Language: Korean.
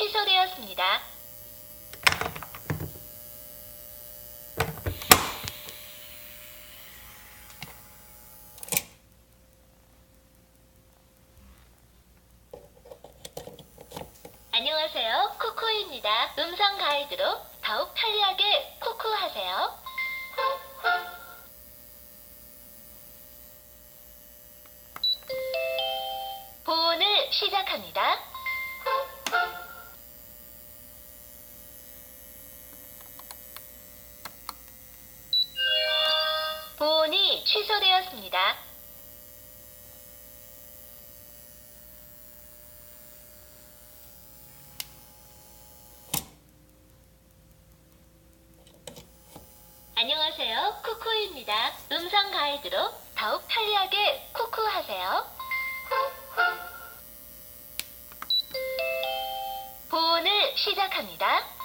취소되었습니다. 안녕하세요. 코코입니다. 음성 가이드로 더욱 편리하게 코코하세요. 보온을 시작합니다. 보온이 취소되었습니다. 안녕하세요. 코코입니다. 음성 가이드로 더욱 편리하게 코코하세요. 보온을 시작합니다.